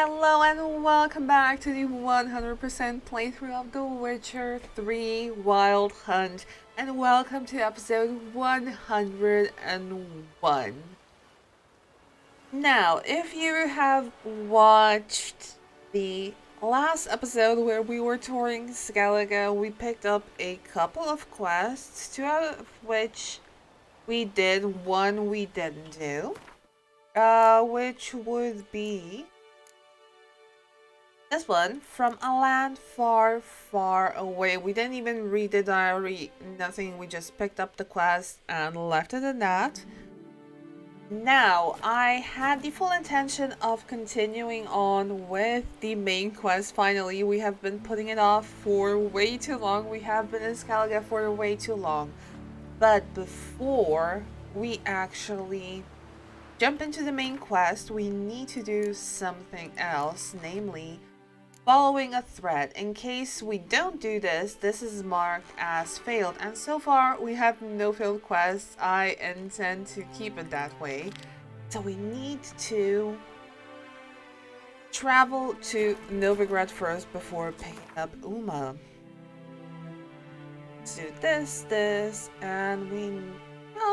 Hello and welcome back to the 100% playthrough of The Witcher 3 Wild Hunt, and welcome to episode 101. Now, if you have watched the last episode where we were touring Skellige, we picked up a couple of quests, two out of which we did, one we didn't do, which would be this one, from a land far, far away. We didn't even read the diary, nothing. We just picked up the quest and left it at that. Now, I had the full intention of continuing on with the main quest. Finally, we have been putting it off for way too long. We have been in Skellige for way too long. But before we actually jump into the main quest, we need to do something else, namely following a thread. In case we don't do this, this is marked as failed, and so far we have no failed quests. I intend to keep it that way. So we need to travel to Novigrad first before picking up Uma. Let's do this, and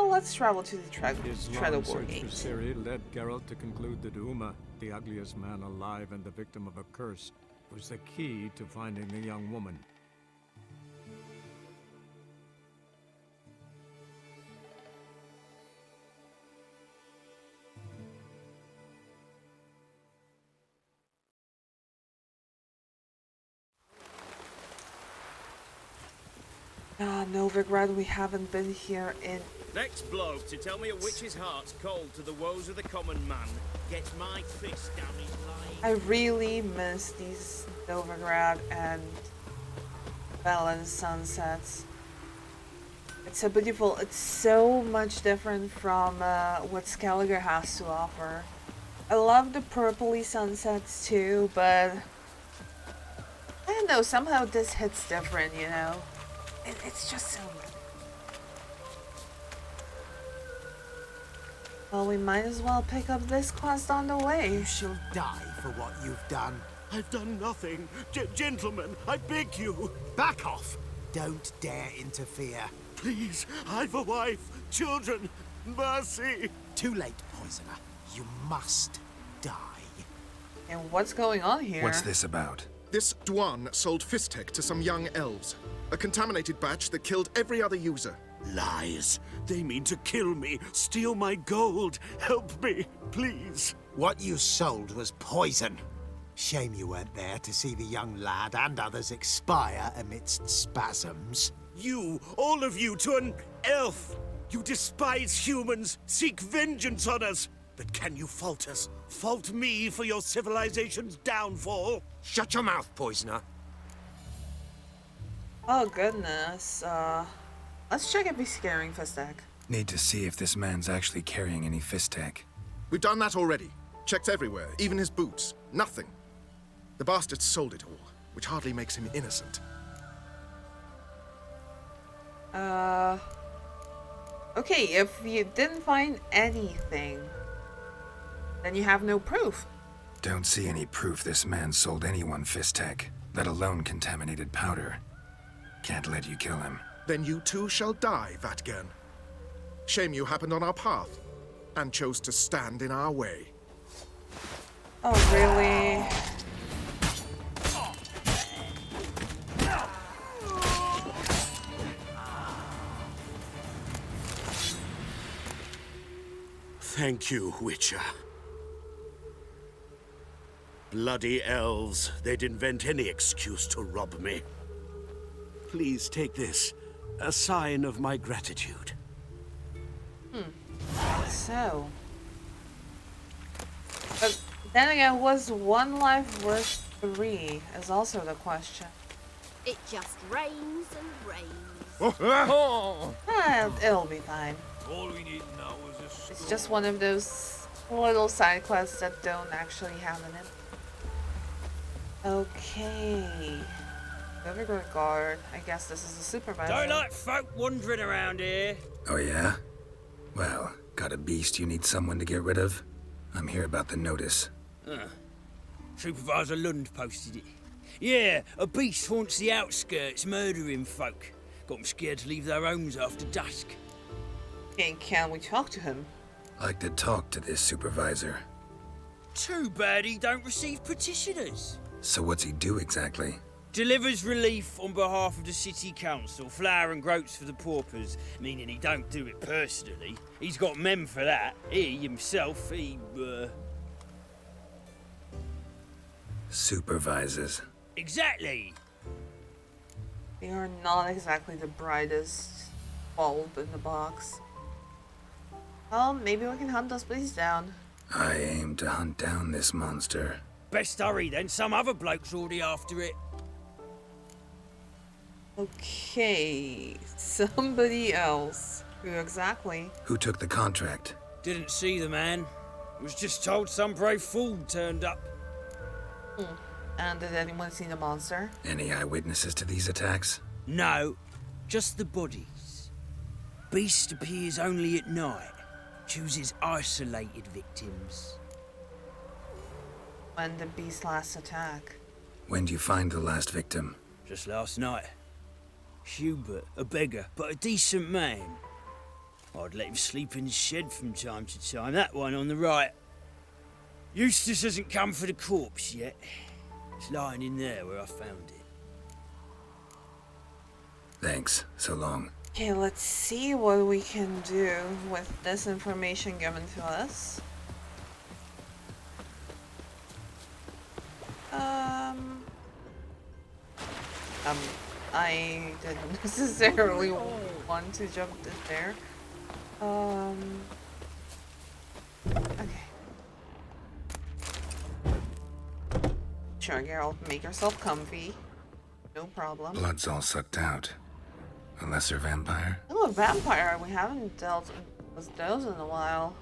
let's travel to the Treadawar Gate. His long search for Ciri led Geralt to conclude that Uma, the ugliest man alive and the victim of a curse, was the key to finding the young woman. Novigrad, we haven't been here in... Next bloke to tell me a witch's heart's cold to the woes of the common man gets my fist down his line. I really miss these Novigrad and Velen sunsets. It's so beautiful. It's so much different from what Skellige has to offer. I love the purpley sunsets too, but I don't know, somehow this hits different, you know? It's just so good. Well, we might as well pick up this quest on the way. You shall die for what you've done. I've done nothing. Gentlemen, I beg you. Back off! Don't dare interfere. Please, I've a wife, children, mercy. Too late, poisoner. You must die. And what's going on here? What's this about? This Dwan sold Fistek to some young elves. A contaminated batch that killed every other user. Lies. They mean to kill me, steal my gold. Help me, please. What you sold was poison. Shame you weren't there to see the young lad and others expire amidst spasms. You, all of you, to an elf. You despise humans, seek vengeance on us. But can you fault us? Fault me for your civilization's downfall? Shut your mouth, poisoner. Oh goodness, let's check if he's carrying Fistek. Need to see if this man's actually carrying any Fistek. We've done that already. Checked everywhere, even his boots. Nothing. The bastard sold it all, which hardly makes him innocent. Okay, if you didn't find anything, then you have no proof. Don't see any proof this man sold anyone Fistek, let alone contaminated powder. Can't let you kill him. Then you too shall die, Vatgern. Shame you happened on our path, and chose to stand in our way. Oh, really? Thank you, Witcher. Bloody elves. They'd invent any excuse to rob me. Please take this. A sign of my gratitude. So. But then again, was one life worth 3 is also the question. It just rains and rains. It'll be fine. All we need now is a storm. It's just one of those little side quests that don't actually have in it. Okay. Novigrad guard. I guess this is a supervisor. Don't like folk wandering around here. Oh yeah? Well, got a beast you need someone to get rid of? I'm here about the notice. Supervisor Lund posted it. Yeah, a beast haunts the outskirts, murdering folk. Got them scared to leave their homes after dusk. Okay, can we talk to him? Like to talk to this supervisor. Too bad he don't receive petitioners. So what's he do exactly? Delivers relief on behalf of the city council, flour and groats for the paupers, meaning he don't do it personally. He's got men for that. He himself, Supervises. Exactly. They are not exactly the brightest bulb in the box. Well, maybe we can hunt those beasts down. I aim to hunt down this monster. Best hurry then, some other bloke's already after it. Okay, somebody else. Who exactly? Who took the contract? Didn't see the man. Was just told some brave fool turned up. And did anyone see the monster? Any eyewitnesses to these attacks? No, just the bodies. Beast appears only at night. Chooses isolated victims. When the beast last attack? When do you find the last victim? Just last night. Hubert, a beggar, but a decent man. I'd let him sleep in his shed from time to time, that one on the right. Eustace hasn't come for the corpse yet. It's lying in there where I found it. Thanks. So long. Okay, let's see what we can do with this information given to us. I didn't necessarily want to jump in there. Okay. Sure, Geralt, make yourself comfy. No problem. Blood's all sucked out. A lesser vampire? Oh, a vampire. We haven't dealt with those in a while.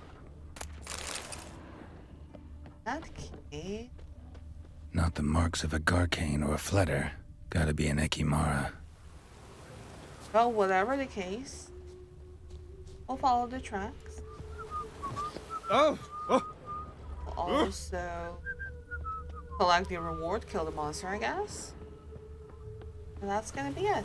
Okay. Not the marks of a Garcane or a Fletter. Gotta be an Ekimara. Well, whatever the case, we'll follow the tracks. Oh! We'll also collect the reward, kill the monster, I guess. And that's gonna be it.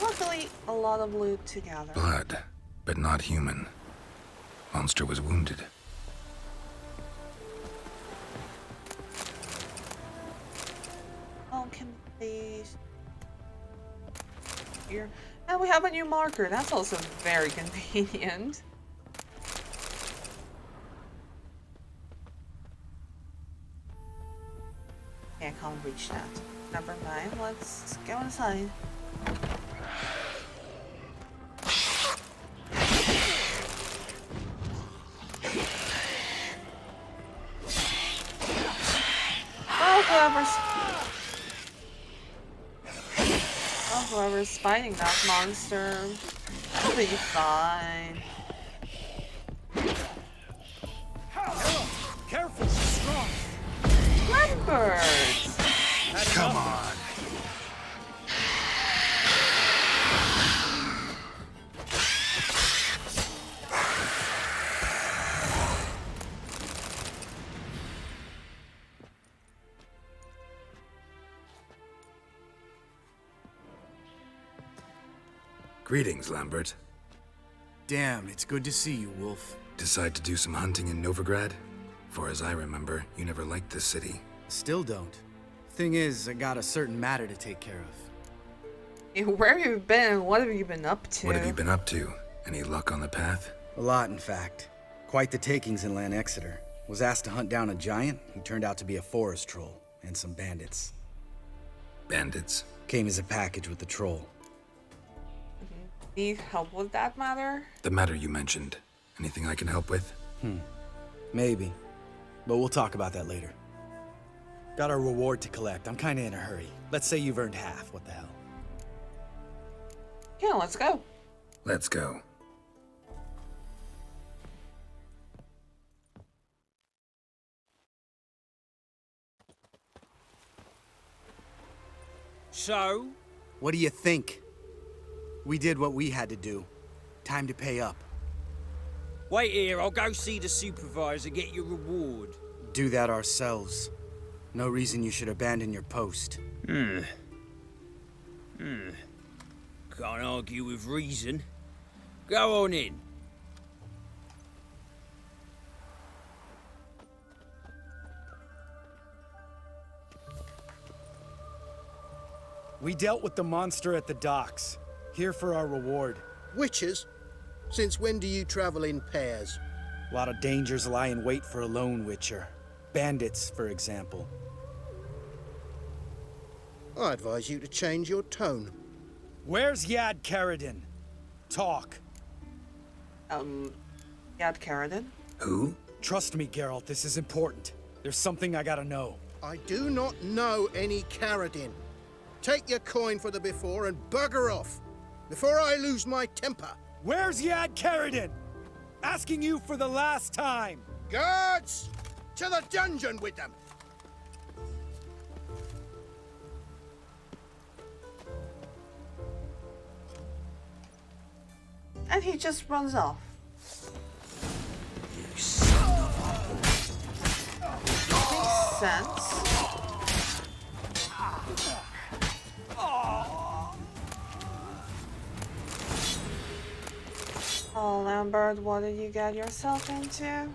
Luckily, a lot of loot to gather. Blood, but not human. Monster was wounded. Oh, can we please? Here. And we have a new marker. That's also very convenient. Okay, I can't reach that. Never mind. Let's go inside. Whoever's fighting that monster will be fine. Careful, she's strong. Lambert! Come on! Greetings, Lambert. Damn, it's good to see you, Wolf. Decide to do some hunting in Novigrad? For as I remember, you never liked this city. Still don't. Thing is, I got a certain matter to take care of. Hey, where have you been? What have you been up to? What have you been up to? Any luck on the path? A lot, in fact. Quite the takings in Lan Exeter. Was asked to hunt down a giant who turned out to be a forest troll, and some bandits. Bandits? Came as a package with the troll. Need help with that matter? The matter you mentioned. Anything I can help with? Maybe. But we'll talk about that later. Got a reward to collect. I'm kinda in a hurry. Let's say you've earned half. What the hell? Yeah, let's go. Let's go. So? What do you think? We did what we had to do. Time to pay up. Wait here, I'll go see the supervisor, get your reward. Do that ourselves. No reason you should abandon your post. Can't argue with reason. Go on in. We dealt with the monster at the docks. Here for our reward. Witches? Since when do you travel in pairs? A lot of dangers lie in wait for a lone witcher. Bandits, for example. I advise you to change your tone. Where's Jad Karadin? Talk. Jad Karadin? Who? Trust me, Geralt, this is important. There's something I gotta know. I do not know any Karadin. Take your coin for the before and bugger off, before I lose my temper. Where's Jad Karadin? Asking you for the last time. Guards! To the dungeon with them! And he just runs off. You son of Makes sense. Oh, Lambert, what did you get yourself into?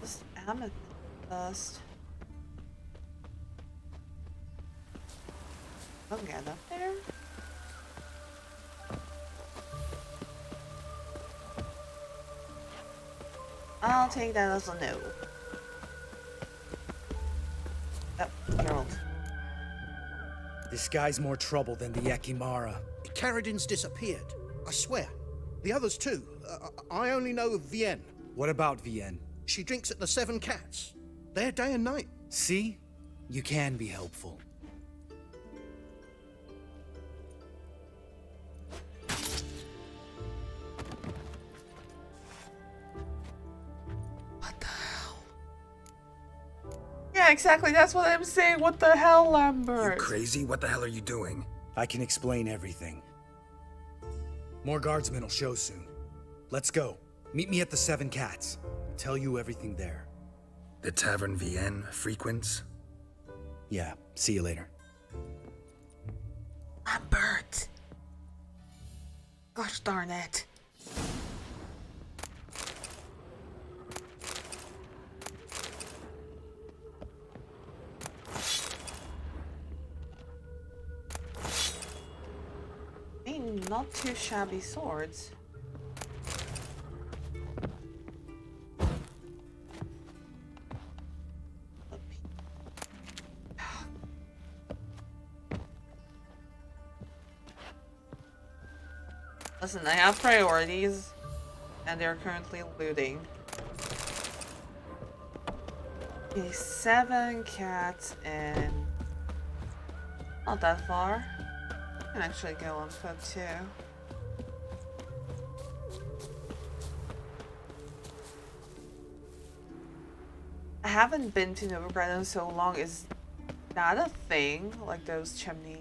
Just amethyst. I'll get up there. I'll take that as a no. Yep, Geralt. This guy's more trouble than the Ekimara. Karadin's disappeared, I swear. The others too. I only know of Velen. What about Velen? She drinks at the Seven Cats. There day and night. See? You can be helpful. What the hell? Yeah, exactly. That's what I'm saying. What the hell, Lambert? You crazy? What the hell are you doing? I can explain everything. More guardsmen will show soon. Let's go. Meet me at the Seven Cats. Tell you everything there. The Tavern Vien frequents? Yeah, see you later. Lambert. Gosh darn it. Not too shabby swords. Listen, I have priorities, and they're currently looting. Okay, 7 cats and not that far. I can actually go on foot too. I haven't been to Novigrad in so long. Is that a thing? Like those chimneys?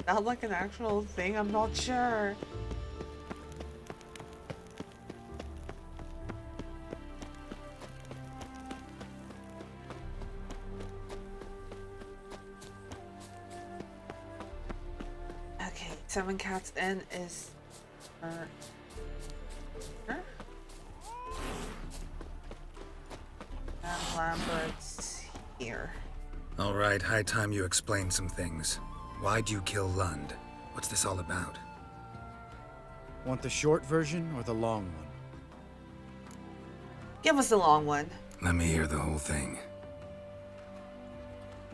Not like an actual thing? I'm not sure. Okay, 7 cats in is... And Lambert's here. All right, high time you explain some things. Why'd you kill Lund? What's this all about? Want the short version or the long one? Give us the long one. Let me hear the whole thing.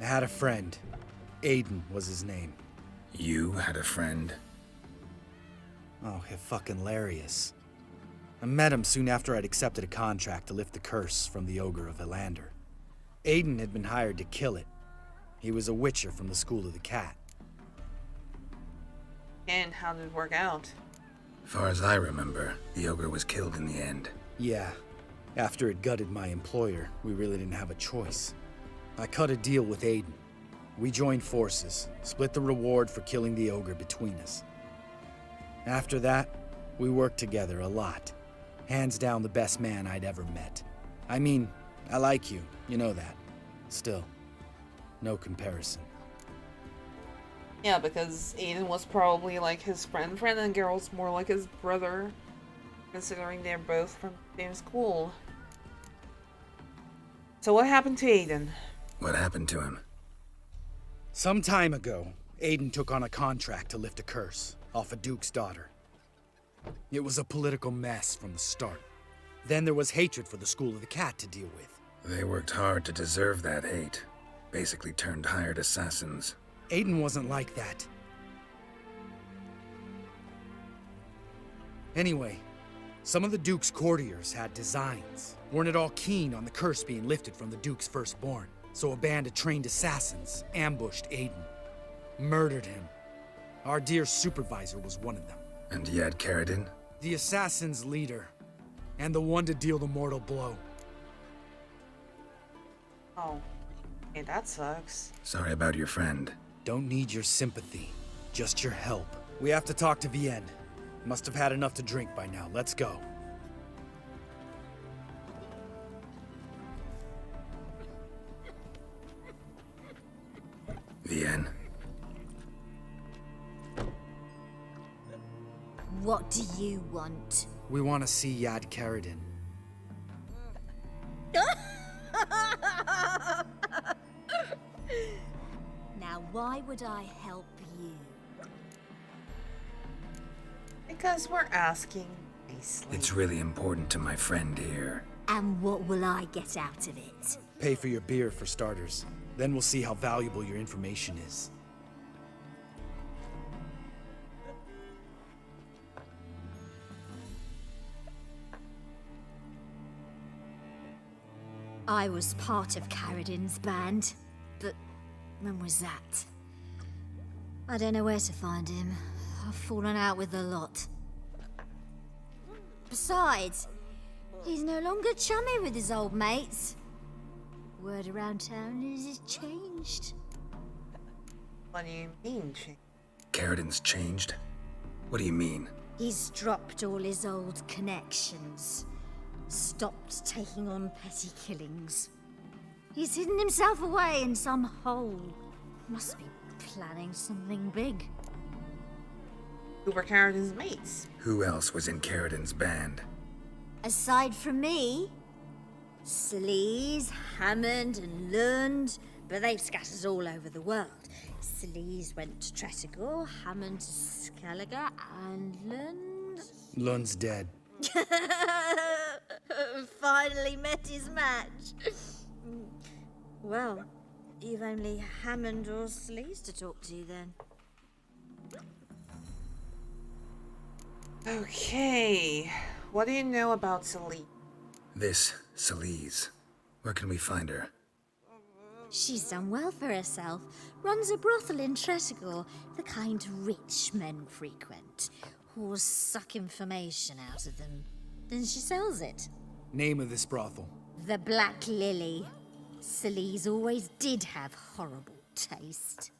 I had a friend. Aiden was his name. You had a friend? Oh, fucking hilarious. I met him soon after I'd accepted a contract to lift the curse from the Ogre of Velander. Aiden had been hired to kill it. He was a witcher from the School of the Cat. And how did it work out? Far as I remember, the ogre was killed in the end. Yeah. After it gutted my employer, we really didn't have a choice. I cut a deal with Aiden. We joined forces, split the reward for killing the ogre between us. After that, we worked together a lot. Hands down the best man I'd ever met. I mean, I like you, you know that. Still, no comparison. Yeah, because Aiden was probably like his friend, and Geralt's more like his brother, considering they're both from the same school. So what happened to Aiden? What happened to him? Some time ago, Aiden took on a contract to lift a curse off a duke's daughter. It was a political mess from the start. Then there was hatred for the School of the Cat to deal with. They worked hard to deserve that hate. Basically turned hired assassins. Aiden wasn't like that. Anyway, some of the Duke's courtiers had designs. Weren't at all keen on the curse being lifted from the Duke's firstborn. So a band of trained assassins ambushed Aiden. Murdered him. Our dear supervisor was one of them. And Jad Karadin? The assassin's leader. And the one to deal the mortal blow. Oh, hey, that sucks. Sorry about your friend. Don't need your sympathy, just your help. We have to talk to Velen. Must have had enough to drink by now. Let's go. Velen. What do you want? We want to see Jad Karadin. Now, why would I help you? Because we're asking nicely. It's really important to my friend here. And what will I get out of it? Pay for your beer for starters. Then we'll see how valuable your information is. I was part of Karadin's band, but when was that? I don't know where to find him. I've fallen out with a lot. Besides, he's no longer chummy with his old mates. Word around town is he's changed. What do you mean, Chick? Karadin's changed? What do you mean? He's dropped all his old connections. Stopped taking on petty killings. He's hidden himself away in some hole. Must be planning something big. Who were Karadin's mates? Who else was in Karadin's band? Aside from me, Skellige, Hammond and Lund, but they've scattered all over the world. Skellige went to Tretogor, Hammond to Skellige, and Lund... Lund's dead. Finally met his match. Well, you've only Hammond or Skellige to talk to then. Okay, what do you know about Skellige? This Skellige. Where can we find her? She's done well for herself. Runs a brothel in Tretogor, the kind rich men frequent. Whores suck information out of them. Then she sells it. Name of this brothel? The Black Lily. Skellige always did have horrible taste.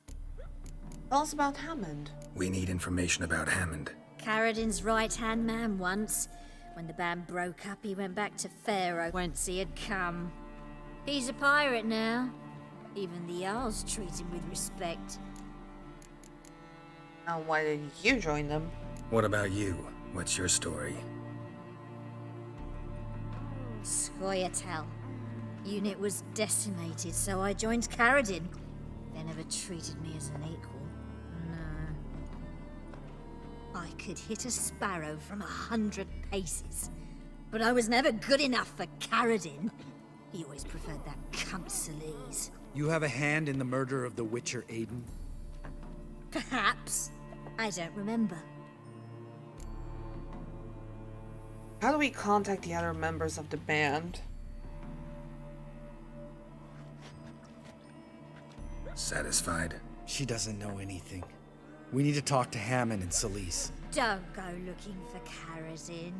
Tell us about Hammond. We need information about Hammond. Karadin's right-hand man once. When the band broke up, he went back to Pharaoh whence he had come. He's a pirate now. Even the Jarls treat him with respect. And why did you join them? What about you? What's your story? Scoia'tael. Unit was decimated, so I joined Karadin. They never treated me as an equal. No. I could hit a sparrow from 100 paces, but I was never good enough for Karadin. He always preferred that cunt Skellige. You have a hand in the murder of the Witcher Aiden? Perhaps. I don't remember. How do we contact the other members of the band? Satisfied? She doesn't know anything. We need to talk to Hammond and Skellige. Don't go looking for Karadin.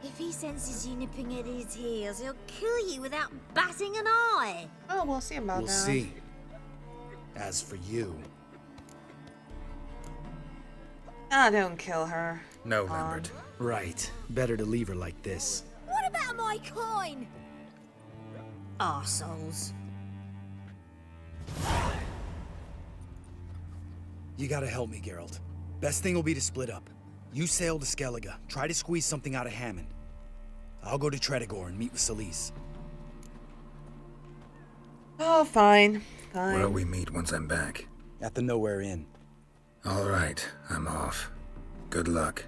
If he senses you nipping at his heels, he'll kill you without batting an eye. Oh, we'll see about We'll that. see. As for you... Ah, don't kill her. No, Lambert. Right. Better to leave her like this. What about my coin? Arseholes. You gotta help me, Geralt. Best thing will be to split up. You sail to Skellige. Try to squeeze something out of Hammond. I'll go to Tredegor and meet with Solis. Oh, fine. Fine. Where'll we meet once I'm back? At the Nowhere Inn. All right, I'm off. Good luck.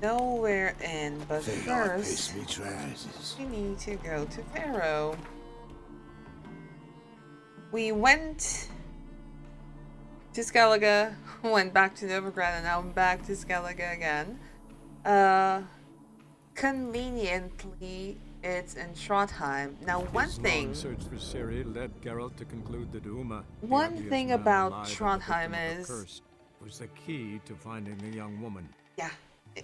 Nowhere in, but first, me trousers. we need to go to Pharaoh. We went to Skellige, went back to Novigrad, and now I'm back to Skellige again. Conveniently, it's in Trondheim. Now, one His thing... long search for Ciri led Geralt to conclude that Uma, the One ugliest thing man about alive and the Trondheim victim of a is- curse, was the key to finding the young woman. Yeah,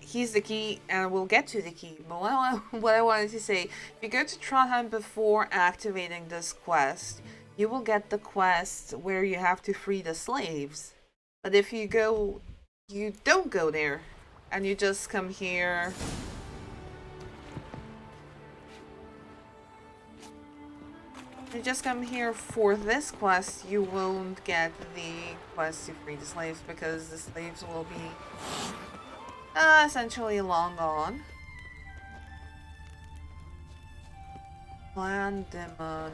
he's the key, and we'll get to the key. But what I wanted to say, if you go to Trondheim before activating this quest, you will get the quest where you have to free the slaves. But if you don't go there, and you just come here... You just come here for this quest, you won't get the quest to free the slaves because the slaves will be essentially long gone. Clan Demon.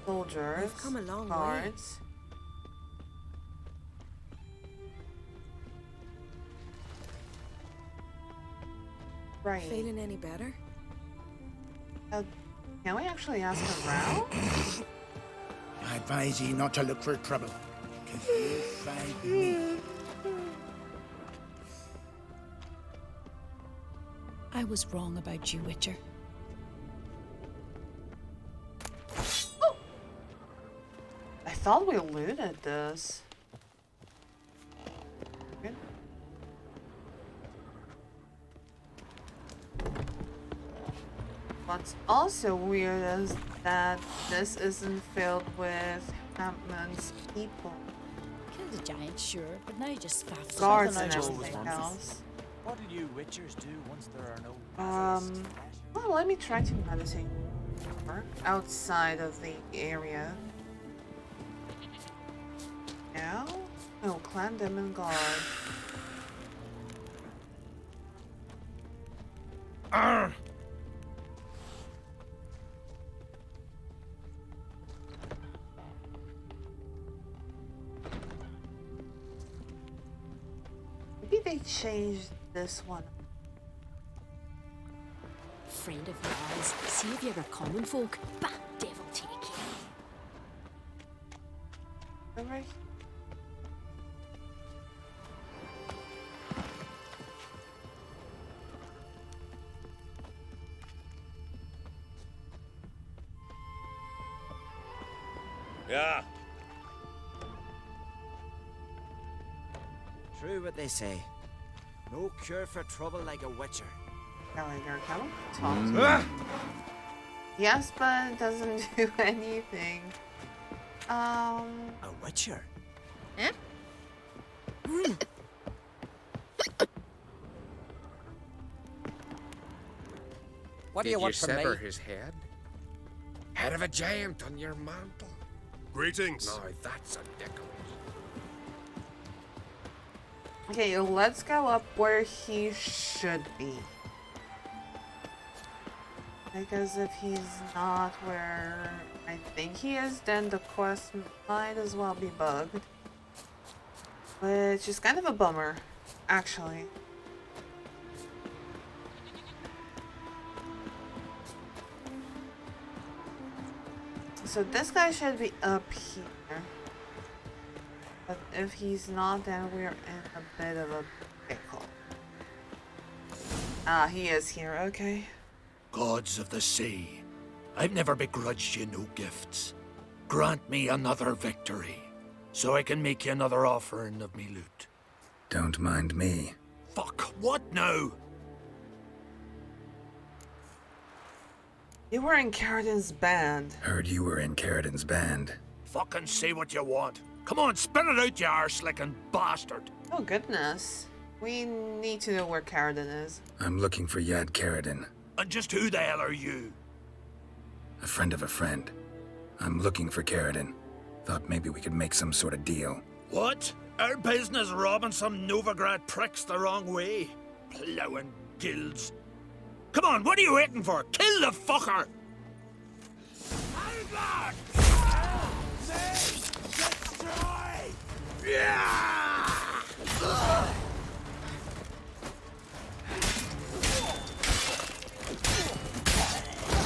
Soldiers. We've come a long way. Guards. Right. Feeling any better? Can we actually ask around? I advise ye not to look for trouble, because you'll find me. I was wrong about you, Witcher. Oh! I thought we looted this. Good. What's also weird is that this isn't filled with Hampman's people. Killed a giant, sure, but now you just faff. Guards and Something I everything just else. What do you Witchers do once there are no Well, let me try to meditate more outside of the area. Now? No, Clan Demon Guard. Maybe they changed this one. Friend of yours, savior of common folk, but devil take you. Alright. Yeah. True what they say. No cure for trouble like a Witcher. Gallagher, come talk to me. Yes, but it doesn't do anything. A Witcher? Eh? What do you want Did from you sever me? his head? Head of a giant on your mantle. Greetings. Now that's a decoy. Okay, let's go up where he should be. Because if he's not where I think he is, then the quest might as well be bugged. Which is kind of a bummer, actually. So this guy should be up here. But if he's not, then we're in a bit of a pickle. Ah, he is here, okay. Gods of the sea, I've never begrudged you no gifts. Grant me another victory, so I can make you another offering of me loot. Don't mind me. Fuck, what now? You were in Karadin's band. Heard you were in Karadin's band. Fucking say what you want. Come on, spin it out, you arse-licking bastard. Oh, goodness. We need to know where Karadin is. I'm looking for Jad Karadin. And just who the hell are you? A friend of a friend. I'm looking for Karadin. Thought maybe we could make some sort of deal. What? Our business robbing some Novigrad pricks the wrong way? Plowing guilds. Come on, what are you waiting for? Kill the fucker! Destroy! Yeah!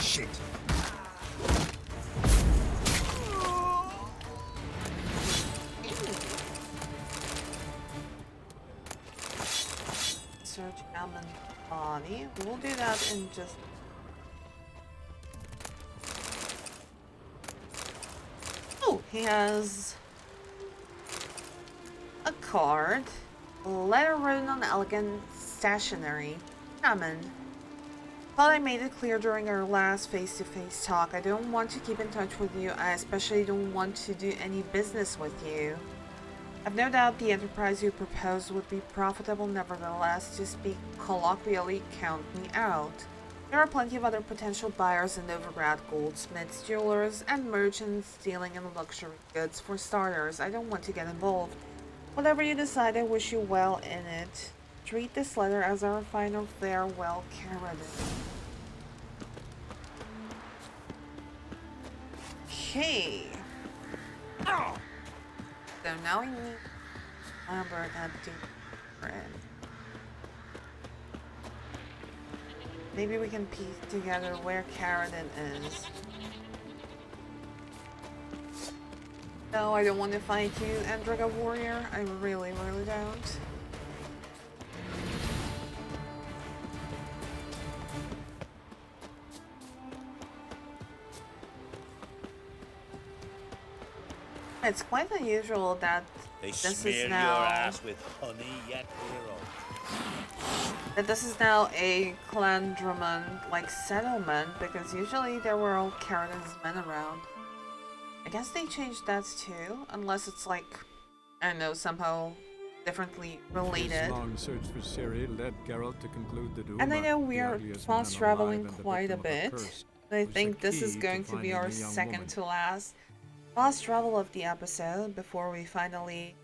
Shit. Search Almond body. We'll do that in just... Oh, he has a card. Letter written on elegant stationery. Hammond. Thought I made it clear during our last face-to-face talk. I don't want to keep in touch with you. I especially don't want to do any business with you. I've no doubt the enterprise you proposed would be profitable. Nevertheless, to speak colloquially, count me out. There are plenty of other potential buyers in Novigrad: goldsmiths, jewelers, and merchants dealing in luxury goods. For starters, I don't want to get involved. Whatever you decide, I wish you well in it. Treat this letter as our final farewell, Karadin. Okay. So now we need Lambert at the friend. Maybe we can piece together where Karadin is. No, I don't want to fight you, Endriga Warrior. I really, really don't. It's quite unusual that this is now with honey yet hero. that this is now a Clandroman like settlement, because usually there were all Karadin's men around. I guess they changed that too, unless it's like, I don't know, somehow differently related. This long search for Ciri led Geralt to conclude the Duma, And I know the we are ugliest man fast traveling alive and the quite a victim of bit. curse, I was think the this is key going to be finding our the young second woman. to last fast travel of the episode before we finally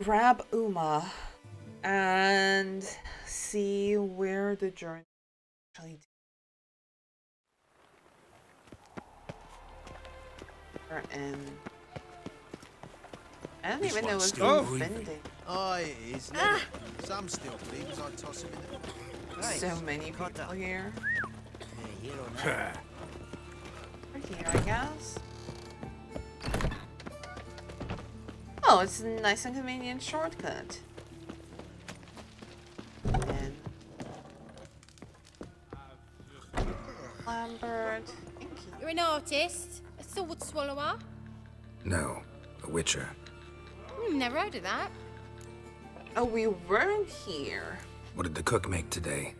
grab Uma and see where the journey actually we're in. I don't even know if it's bending. Oh, it is. Ah. Some still believe as I toss him in the... So many people here. Yeah, here or not. We're here, I guess. Oh, it's a nice and convenient shortcut. And Lambert, thank you. You're an artist? A sword swallower? No, a witcher. Never heard of that. Oh, we weren't here. What did the cook make today?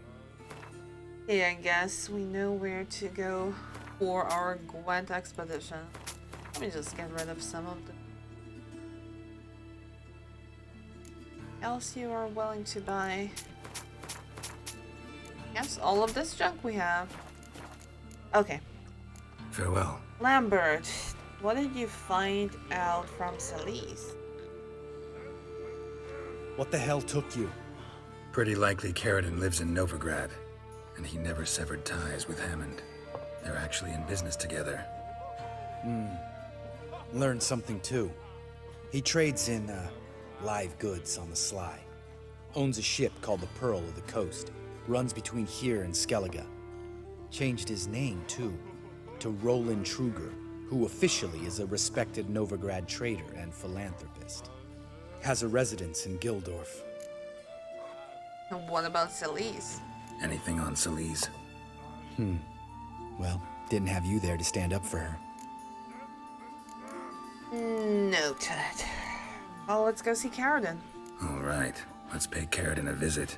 Yeah, I guess we know where to go for our Gwent expedition. Let me just get rid of some of the else you are willing to buy. Yes, all of this junk we have. Okay. Farewell. Lambert, what did you find out from Celise? What the hell took you? Pretty likely Karadin lives in Novigrad, and he never severed ties with Hammond. They're actually in business together. Learned something too. He trades in, live goods on the sly. Owns a ship called the Pearl of the Coast. Runs between here and Skellige. Changed his name too, to Roland Truger, who officially is a respected Novigrad trader and philanthropist. Has a residence in Gildorf. And what about Celise? Anything on Celise? Well, Didn't have you there to stand up for her. Noted. Well, let's go see Karadin. All right, let's pay Karadin a visit.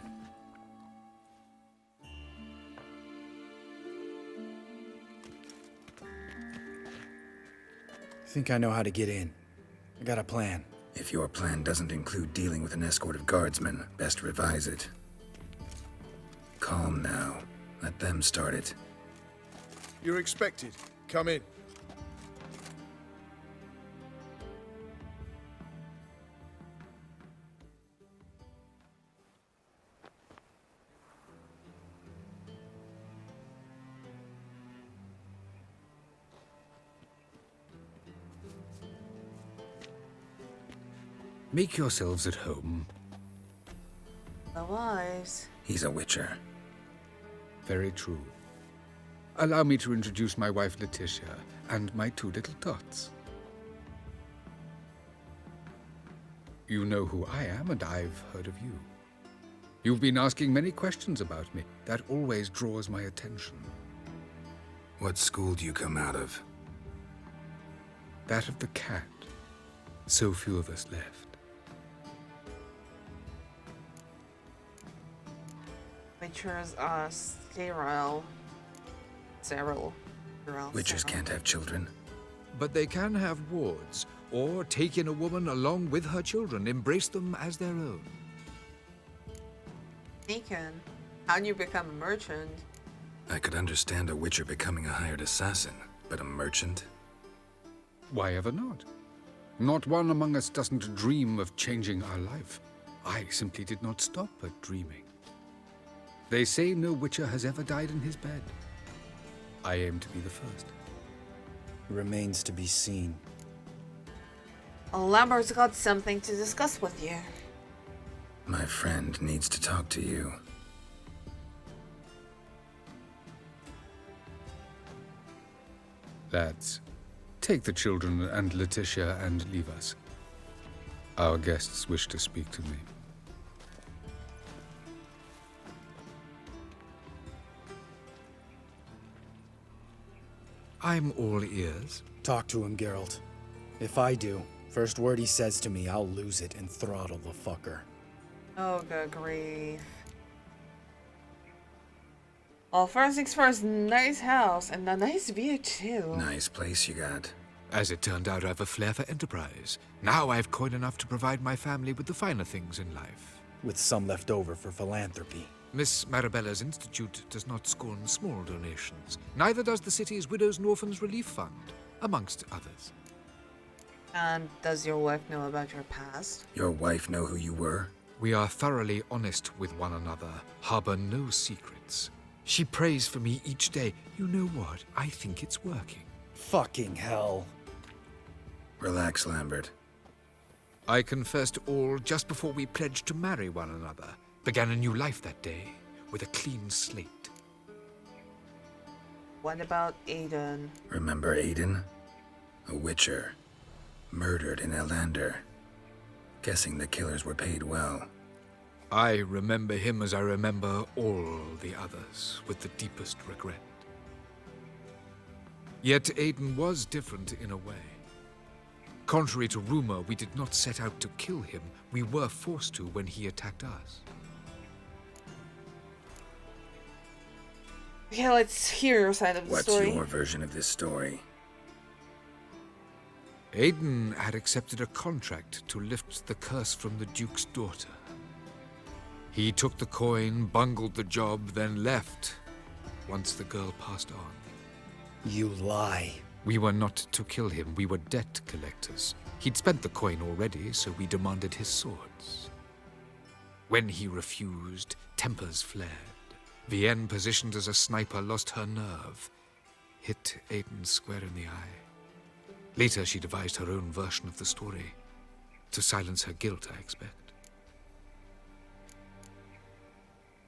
Think I know how to get in. I got a plan. If your plan doesn't include dealing with an escort of guardsmen, best revise it. Calm now. Let them start it. You're expected. Come in. Make yourselves at home. Otherwise. He's a witcher. Very true. Allow me to introduce my wife Letitia and my two little tots. You know who I am, and I've heard of you. You've been asking many questions about me. That always draws my attention. What school do you come out of? That of the cat. So few of us left. Witchers are sterile. Witches can't have children. But they can have wards, or take in a woman along with her children, embrace them as their own. Deacon, how do you become a merchant? I could understand a witcher becoming a hired assassin, but a merchant? Why ever not? Not one among us doesn't dream of changing our life. I simply did not stop at dreaming. They say no witcher has ever died in his bed. I aim to be the first. Remains to be seen. Lambert's got something to discuss with you. My friend needs to talk to you. Lads, take the children and Letitia and leave us. Our guests wish to speak to me. I'm all ears. Talk to him, Geralt. If I do, first word he says to me, I'll lose it and throttle the fucker. Oh, good grief. Well, first things first, nice house and a nice view, too. Nice place you got. As it turned out, I've a flair for enterprise. Now I've coin enough to provide my family with the finer things in life. With some left over for philanthropy. Miss Marabella's institute does not scorn small donations. Neither does the city's Widows and Orphans Relief Fund, amongst others. And does your wife know about your past? Your wife know who you were? We are thoroughly honest with one another, harbor no secrets. She prays for me each day. You know what? I think it's working. Fucking hell. Relax, Lambert. I confessed all just before we pledged to marry one another. Began a new life that day, with a clean slate. What about Aiden? Remember Aiden? A witcher. Murdered in Elander. Guessing the killers were paid well. I remember him as I remember all the others, with the deepest regret. Yet Aiden was different in a way. Contrary to rumor, we did not set out to kill him. We were forced to when he attacked us. Okay, let's hear your side of the story. What's your version of this story? Aiden had accepted a contract to lift the curse from the Duke's daughter. He took the coin, bungled the job, then left, once the girl passed on. You lie. We were not to kill him, we were debt collectors. He'd spent the coin already, so we demanded his swords. When he refused, tempers flared. Velen, positioned as a sniper, lost her nerve. Hit Aiden square in the eye. Later, she devised her own version of the story. To silence her guilt, I expect.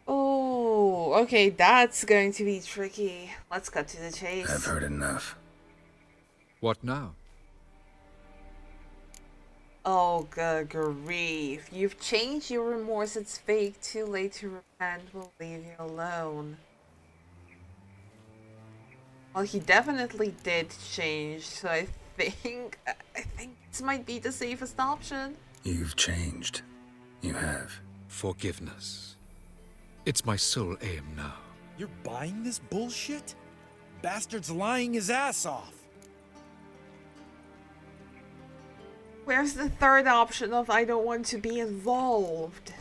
Oh, okay, that's going to be tricky. Let's cut to the chase. I've heard enough. What now? Oh, good grief. You've changed your remorse. It's fake. Too late to repent. We'll leave you alone. Well, he definitely did change, so I think this might be the safest option. You've changed. You have. Forgiveness. It's my sole aim now. You're buying this bullshit? Bastard's lying his ass off. Where's the third option of I don't want to be involved?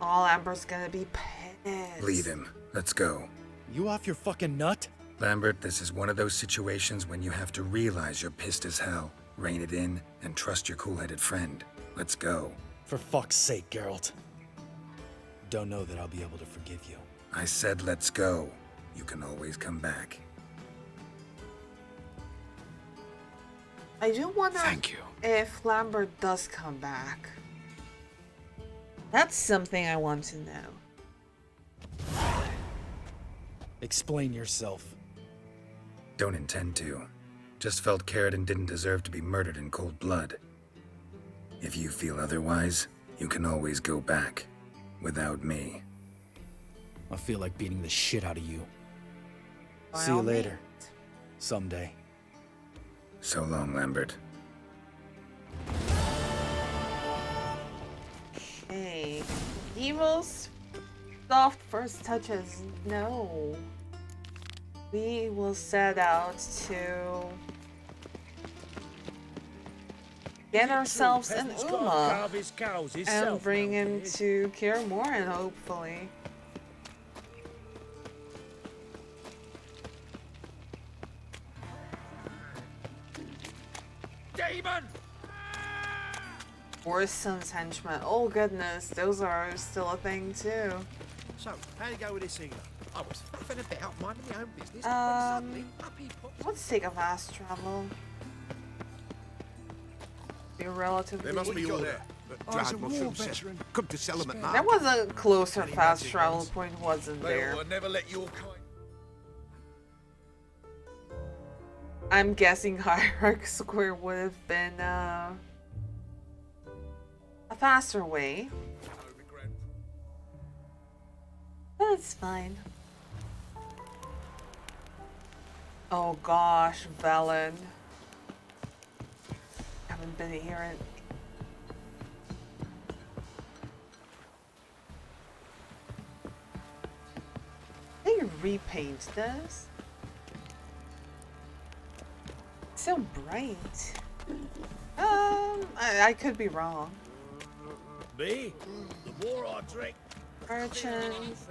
Oh, Lambert's gonna be pissed. Leave him. Let's go. You off your fucking nut? Lambert, this is one of those situations when you have to realize you're pissed as hell, rein it in, and trust your cool-headed friend. Let's go. For fuck's sake, Geralt. Don't know that I'll be able to forgive you. I said let's go. You can always come back. I do wonder Thank you. if Lambert does come back. That's something I want to know. Explain yourself. Don't intend to. Just felt Karadin didn't deserve to be murdered in cold blood. If you feel otherwise, you can always go back. Without me. I feel like beating the shit out of you. By See you all later. Someday. So long, Lambert. Okay. Evil's soft first touches. No. We will set out to get ourselves an Uma and bring him to Kaer Morhen, hopefully. Demon! Orson's henchmen. Oh goodness, those are still a thing too. So, how do you go with this healer? I was faffing about, minding my own business, when suddenly up he pops. Let's take a fast travel. Be relatively. There must be order. Drag my film set. Come to sell them at There market. was a closer fast travel point, wasn't there? They will never let your kind. I'm guessing Hierarch Square would have been a faster way. That's fine. Oh gosh, Velen. Haven't been here in... They repaint this. So bright. I could be wrong. Me? The more I drink. Urchins.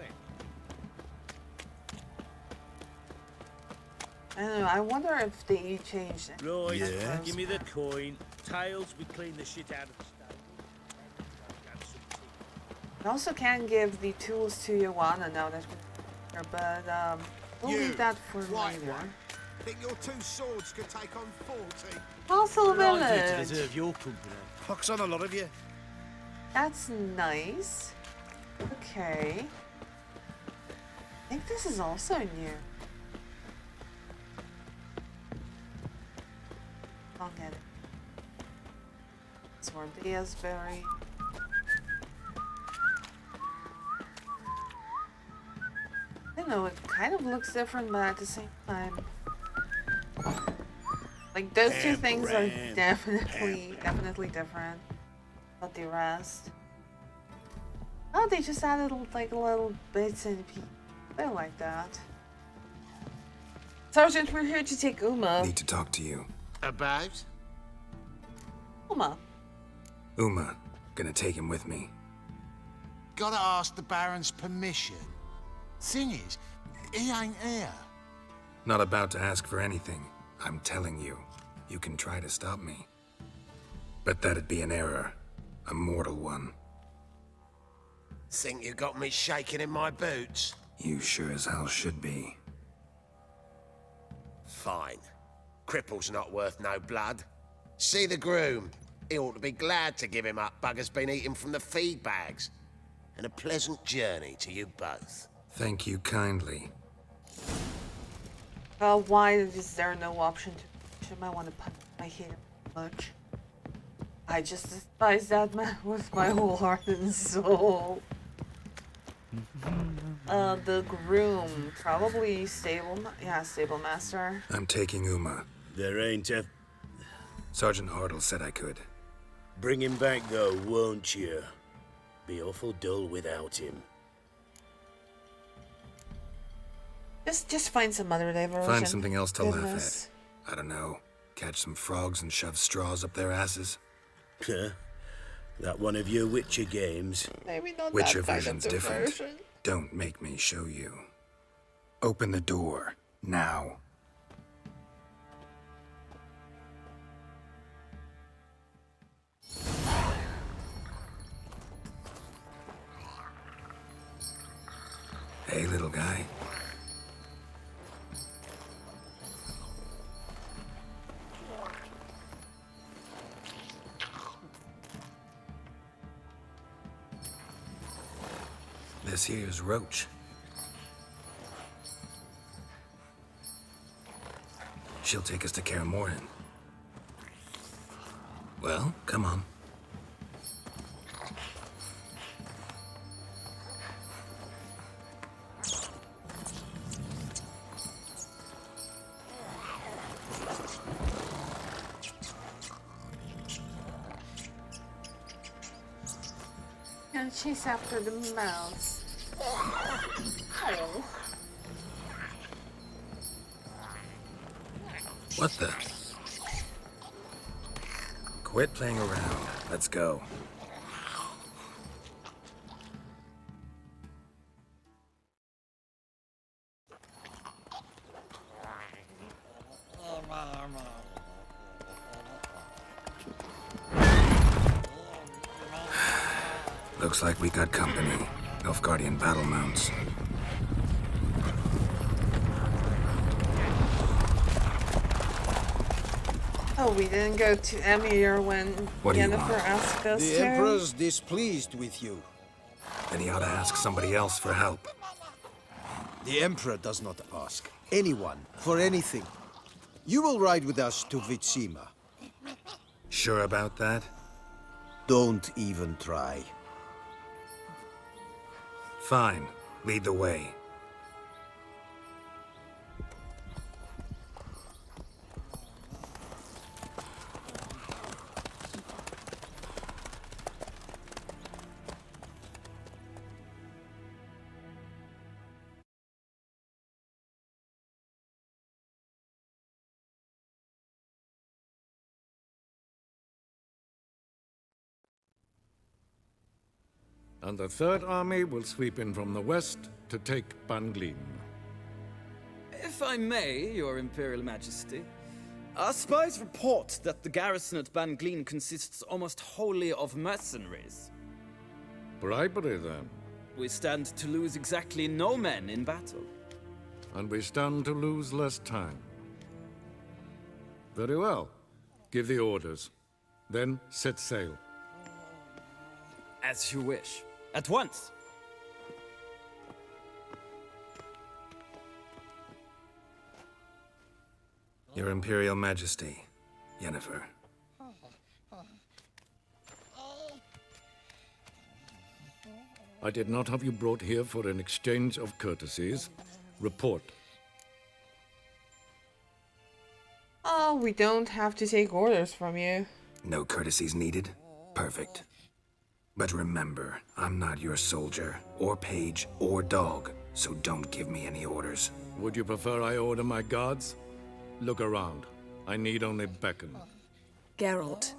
I don't know, I wonder if they changed it. Right, Yeah. give me the coin. Tails, we clean the shit out of the stable. I also can give the tools to Joanna now that we're here, but we'll leave that for later. Think your two swords could take on 40? Also I do to village. deserve your company. Pox on a lot of you. That's nice. Okay. I think this is also new. I'll get it. Swardia's berry. I don't know, it kind of looks different, but at the same time. Like, those two things are definitely different. But the rest. Oh, they just added like little bits and pieces. I like that. Sergeant, we're here to take Uma. Need to talk to you. About? Uma. Uma. Gonna take him with me. Gotta ask the Baron's permission. Thing is, he ain't here. Not about to ask for anything. I'm telling you. You can try to stop me. But that'd be an error. A mortal one. Think you got me shaking in my boots? You sure as hell should be. Fine. Cripple's not worth no blood. See the groom. He ought to be glad to give him up. Bugger's been eating from the feed bags. And a pleasant journey to you both. Thank you kindly. Why is there no option to punch him? I want to punch him. I hate him much. I just despise that man with my whole heart and soul. The groom, probably stable master. I'm taking Uma. There ain't a... Sergeant Hartle said I could. Bring him back, though, won't you? Be awful dull without him. Just find some other diversion. Find something else to laugh at. I don't know. Catch some frogs and shove straws up their asses. Huh? That one of your Witcher games? Maybe not Witcher that kind version's of different. diversion. Don't make me show you. Open the door, now. Hey, little guy. This here's Roach. She'll take us to Kaer Morhen. Well, come on. And chase after the mouse. Oh. What the? Quit playing around. Let's go. Looks like we got company. Nilfgaardian battle mounts. Oh, we didn't go to Emir when Yennefer asked us The to. Emperor's displeased with you. Then he ought to ask somebody else for help. The Emperor does not ask anyone for anything. You will ride with us to Vitsima. Sure about that? Don't even try. Fine. Lead the way. And the Third Army will sweep in from the west to take Banglin. If I may, Your Imperial Majesty, our spies report that the garrison at Banglin consists almost wholly of mercenaries. Bribery, then. We stand to lose exactly no men in battle. And we stand to lose less time. Very well. Give the orders. Then set sail. As you wish. At once! Your Imperial Majesty, Yennefer. I did not have you brought here for an exchange of courtesies. Report. Oh, we don't have to take orders from you. No courtesies needed? Perfect. But remember, I'm not your soldier, or page, or dog, so don't give me any orders. Would you prefer I order my guards? Look around. I need only beckon. Geralt.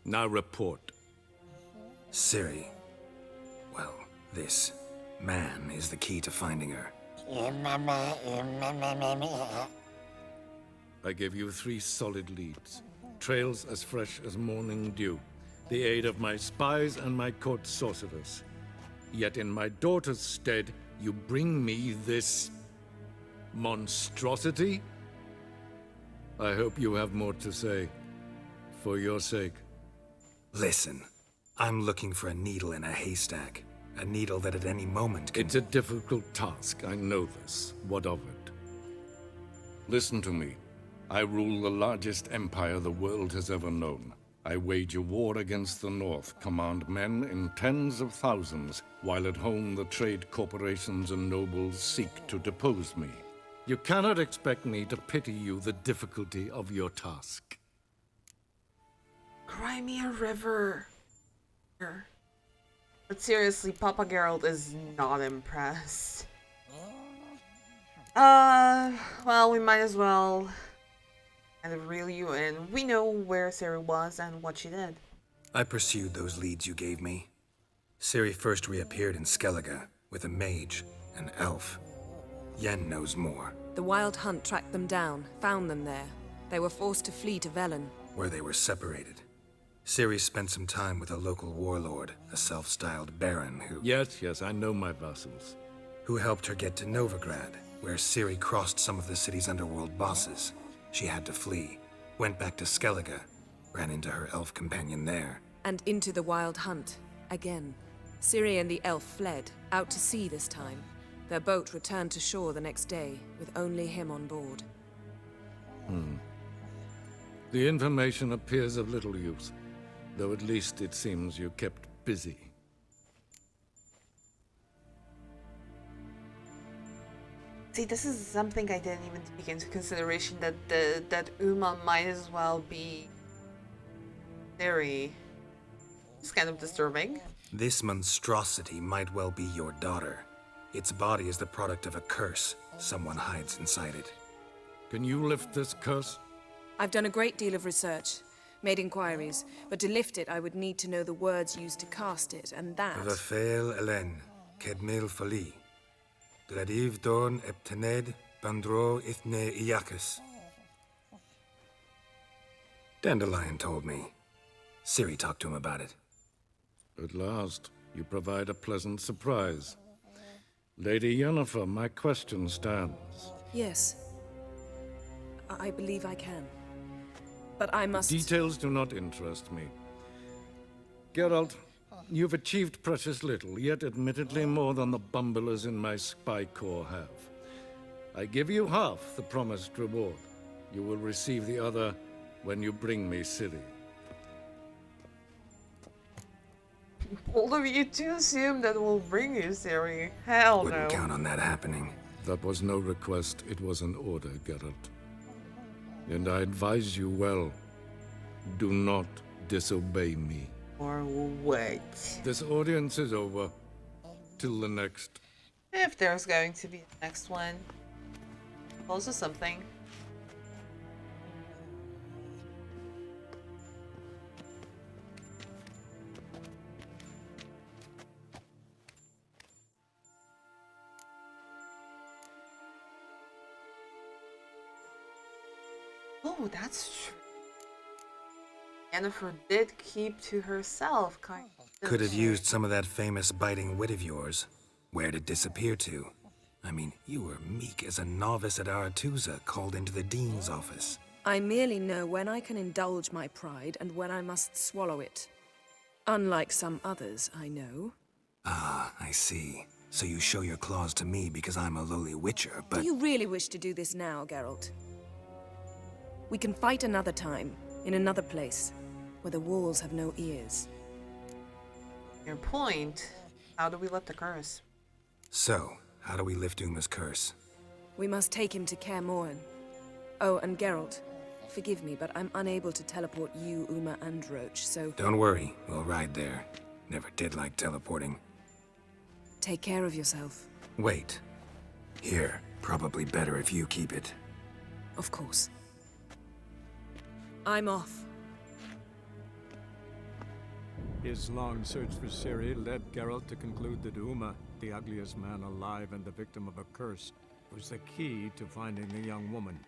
Now report. Ciri. Well, this man is the key to finding her. I gave you 3 solid leads. Trails as fresh as morning dew. The aid of my spies and my court sorcerers. Yet in my daughter's stead, you bring me this... monstrosity? I hope you have more to say. For your sake. Listen, I'm looking for a needle in a haystack. A needle that at any moment can... It's a difficult task, I know this. What of it? Listen to me. I rule the largest empire the world has ever known. I wage a war against the North, command men in tens of thousands, while at home the trade corporations and nobles seek to depose me. You cannot expect me to pity you the difficulty of your task. Cry me a river. But seriously, Papa Geralt is not impressed. Well, we might as well kind of reel you in. We know where Ciri was and what she did. I pursued those leads you gave me. Ciri first reappeared in Skellige with a mage, an elf. Yen knows more. The Wild Hunt tracked them down, found them there. They were forced to flee to Velen, where they were separated. Ciri spent some time with a local warlord, a self-styled baron who... Yes, I know my vassals. Who helped her get to Novigrad, where Ciri crossed some of the city's underworld bosses. She had to flee, went back to Skellige, ran into her elf companion there. And into the Wild Hunt, again. Ciri and the elf fled, out to sea this time. Their boat returned to shore the next day, with only him on board. The information appears of little use, though at least it seems you kept busy. See, this is something I didn't even take into consideration, that Uma might as well be Ciri. It's kind of disturbing. This monstrosity might well be your daughter. Its body is the product of a curse. Someone hides inside it. Can you lift this curse? I've done a great deal of research, made inquiries, but to lift it I would need to know the words used to cast it, and that... Vafel Elen, Kedmil Fali. Gladiv Dorn Eptened Bandro Ithne Iacus. Dandelion told me. Ciri talked to him about it. At last, you provide a pleasant surprise. Lady Yennefer, my question stands. Yes. I believe I can. But I must... Details do not interest me. Geralt, you've achieved precious little, yet admittedly more than the bumblers in my spy corps have. I give you half the promised reward. You will receive the other when you bring me Ciri. Bold of you to assume that we'll bring you, Ciri. Hell no. Wouldn't count on that happening. That was no request, it was an order, Geralt. And I advise you well, do not disobey me. Or wait. This audience is over. Till the next. If there's going to be the next one. Also something. Oh, that's true. Yennefer did keep to herself, kind of. Could have used some of that famous biting wit of yours. Where'd it disappear to? I mean, you were meek as a novice at Aretusa called into the dean's office. I merely know when I can indulge my pride and when I must swallow it. Unlike some others, I know. Ah, I see. So you show your claws to me because I'm a lowly witcher, but... Do you really wish to do this now, Geralt? We can fight another time, in another place, where the walls have no ears. Your point. How do we lift the curse? So, how do we lift Uma's curse? We must take him to Kaer Morhen. Oh, and Geralt, forgive me, but I'm unable to teleport you, Uma, and Roach, so... Don't worry, we'll ride there. Never did like teleporting. Take care of yourself. Wait. Here, probably better if you keep it. Of course. I'm off. His long search for Ciri led Geralt to conclude that Uma, the ugliest man alive and the victim of a curse, was the key to finding the young woman.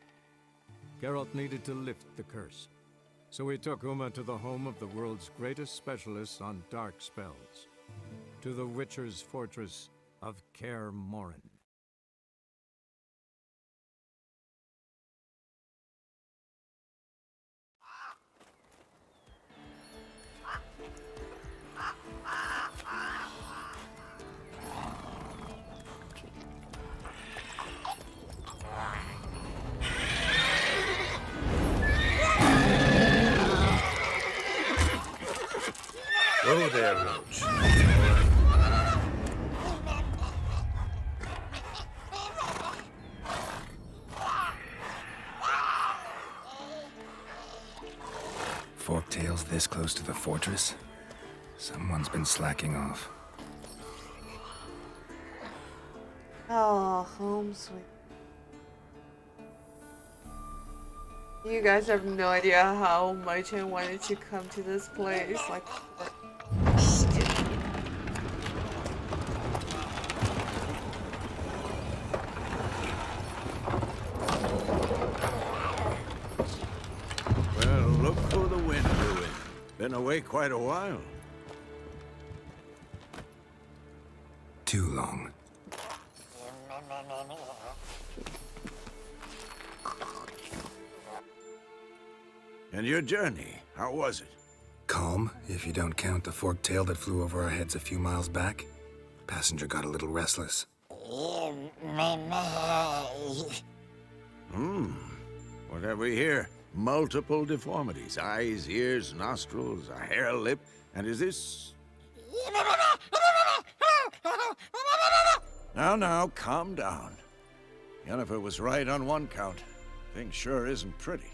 Geralt needed to lift the curse, so he took Uma to the home of the world's greatest specialists on dark spells, to the Witcher's fortress of Kaer Morhen. fire roach. Forktails this close to the fortress? Someone's been slacking off. Oh, home sweet. You guys have no idea how much I wanted to come to this place. Like, Well, look who the wind blew in. Been away quite a while. Too long. And your journey, how was it? Calm, if you don't count the forktail that flew over our heads a few miles back. Passenger got a little restless. What have we here? Multiple deformities. Eyes, ears, nostrils, a hair lip. And is this... Now, calm down. Yennefer was right on one count. Thing sure isn't pretty.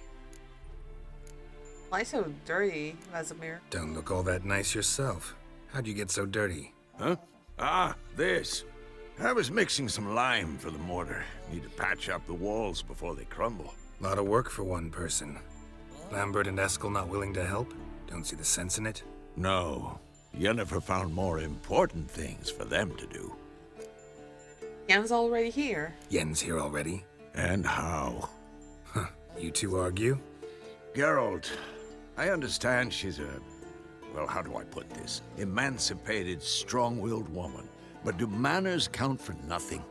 why so dirty, Vesemir? Don't look all that nice yourself. How'd you get so dirty? Huh? Ah, this. I was mixing some lime for the mortar. Need to patch up the walls before they crumble. Lot of work for one person. Lambert and Eskel not willing to help? Don't see the sense in it? No. Yennefer found more important things for them to do. Yen's already here. Yen's here already? And how? Huh. You two argue? Geralt, I understand she's a... well, how do I put this? Emancipated, strong-willed woman. But do manners count for nothing?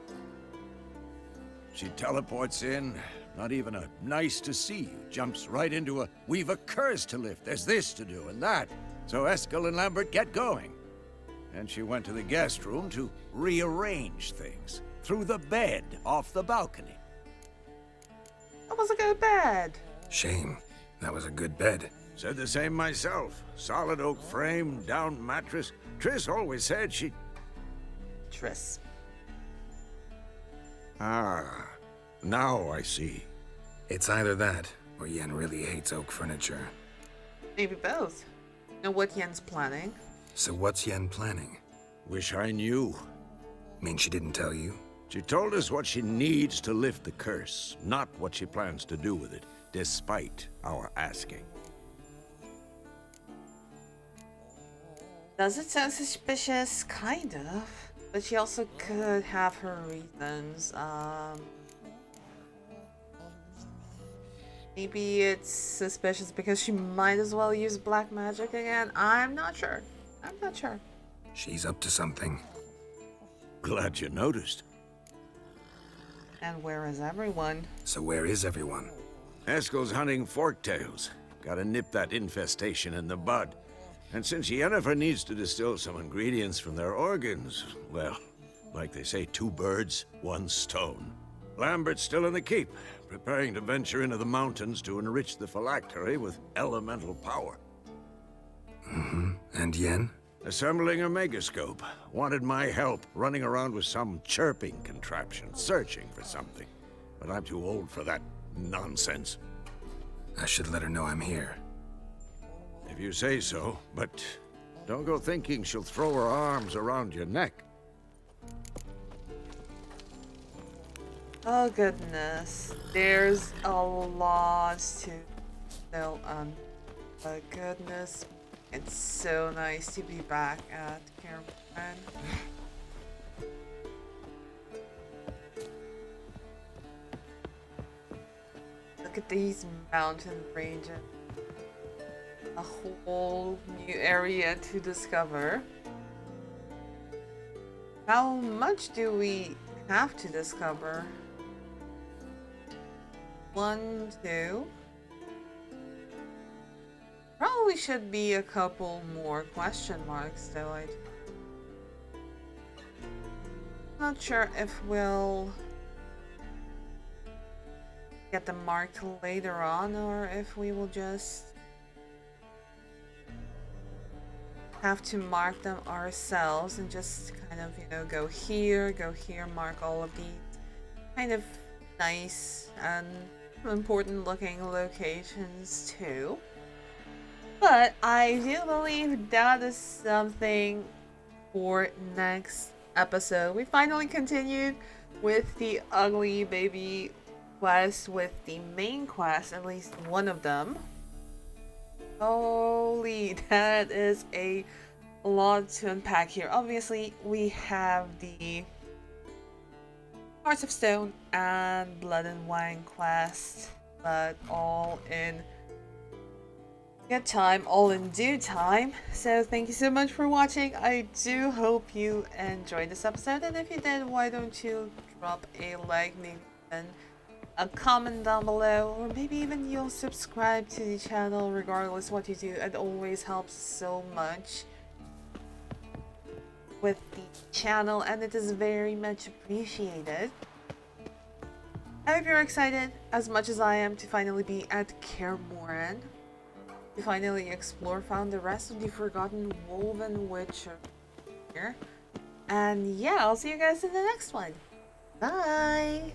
She teleports in, not even a nice to see you. Jumps right into a, we've a curse to lift, there's this to do and that. So Eskel and Lambert get going. And she went to the guest room to rearrange things. Threw the bed off the balcony. That was a good bed. Shame. That was a good bed. Said the same myself. Solid oak frame, down mattress. Triss always said she... Triss. Ah, now I see. It's either that, or Yen really hates oak furniture. Maybe both. Know what Yen's planning? So what's Yen planning? Wish I knew. Mean she didn't tell you? She told us what she needs to lift the curse, not what she plans to do with it, despite our asking. Does it sound suspicious? Kind of. But she also could have her reasons. Maybe it's suspicious because she might as well use black magic again. I'm not sure. She's up to something. Glad you noticed. And where is everyone? So where is everyone? Eskel's hunting forktails. Gotta nip that infestation in the bud. And since Yennefer needs to distill some ingredients from their organs, well, like they say, 2 birds, 1 stone. Lambert's still in the keep, preparing to venture into the mountains to enrich the phylactery with elemental power. Mm-hmm. And Yen? Assembling a megascope. Wanted my help running around with some chirping contraption, searching for something. But I'm too old for that nonsense. I should let her know I'm here. If you say so, but don't go thinking she'll throw her arms around your neck. Oh goodness. There's a lot to fill on. But goodness, it's so nice to be back at Kaer Morhen. Look at these mountain ranges. A whole new area to discover. How much do we have to discover? 1, 2. Probably should be a couple more question marks though. I'm not sure if we'll get them marked later on or if we will just have to mark them ourselves and just kind of, you know, go here, mark all of these kind of nice and important looking locations too. But I do believe that is something for next episode. We finally continued with the ugly baby quest, with the main quest, at least one of them. Holy, that is a lot to unpack here. Obviously, we have the Hearts of Stone and Blood and Wine quest, but all in good time, all in due time. So thank you so much for watching. I do hope you enjoyed this episode, and if you did, why don't you drop a like, maybe even a comment down below, or maybe even you'll subscribe to the channel. Regardless what you do, it always helps so much with the channel, and it is very much appreciated. I hope you're excited as much as I am to finally be at Kaer Morhen, to finally explore, found the rest of the forgotten woven witch here. And yeah, I'll see you guys in the next one. Bye!